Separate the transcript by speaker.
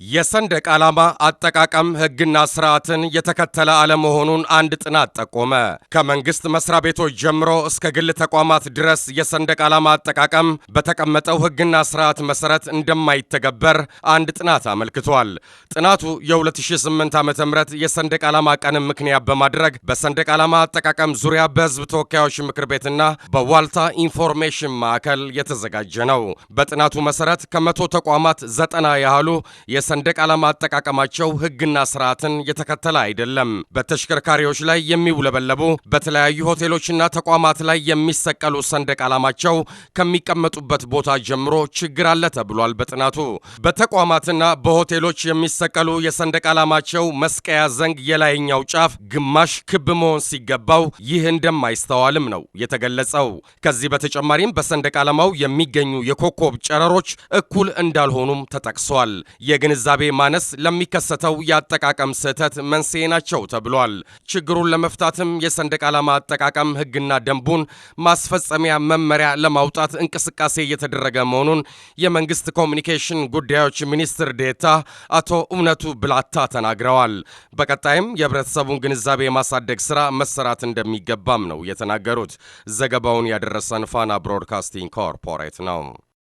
Speaker 1: የሰንደቅ ዓላማ አጠቃቀም ሕግና ስርዓትን የተከተለ አለመሆኑን አንድ ጥናት ጠቆመ። ከመንግስት መስሪያ ቤቶች ጀምሮ እስከ ግል ተቋማት ድረስ የሰንደቅ ዓላማ አጠቃቀም በተቀመጠው ሕግና ስርዓት መሰረት እንደማይተገበር አንድ ጥናት አመልክቷል። ጥናቱ የ2008 ዓ.ም የሰንደቅ ዓላማ ቀንን ምክንያት በማድረግ በሰንደቅ ዓላማ አጠቃቀም ዙሪያ በሕዝብ ተወካዮች ምክር ቤትና በዋልታ ኢንፎርሜሽን ማዕከል የተዘጋጀ ነው። በጥናቱ መሰረት ከመቶ ተቋማት 90 ያህሉ የሰንደቅ ዓላማ አጠቃቀማቸው ሕግና ስርዓትን የተከተለ አይደለም። በተሽከርካሪዎች ላይ የሚውለበለቡ በተለያዩ ሆቴሎችና ተቋማት ላይ የሚሰቀሉ ሰንደቅ ዓላማቸው ከሚቀመጡበት ቦታ ጀምሮ ችግር አለ ተብሏል። በጥናቱ በተቋማትና በሆቴሎች የሚሰቀሉ የሰንደቅ ዓላማቸው መስቀያ ዘንግ የላይኛው ጫፍ ግማሽ ክብ መሆን ሲገባው ይህ እንደማይስተዋልም ነው የተገለጸው። ከዚህ በተጨማሪም በሰንደቅ ዓላማው የሚገኙ የኮከብ ጨረሮች እኩል እንዳልሆኑም ተጠቅሷል። የግንዛቤ ማነስ ለሚከሰተው የአጠቃቀም ስህተት መንስኤ ናቸው ተብሏል። ችግሩን ለመፍታትም የሰንደቅ ዓላማ አጠቃቀም ሕግና ደንቡን ማስፈጸሚያ መመሪያ ለማውጣት እንቅስቃሴ እየተደረገ መሆኑን የመንግስት ኮሚኒኬሽን ጉዳዮች ሚኒስትር ዴኤታ አቶ እውነቱ ብላታ ተናግረዋል። በቀጣይም የህብረተሰቡን ግንዛቤ የማሳደግ ስራ መሰራት እንደሚገባም ነው የተናገሩት። ዘገባውን ያደረሰን ፋና ብሮድካስቲንግ ኮርፖሬት ነው።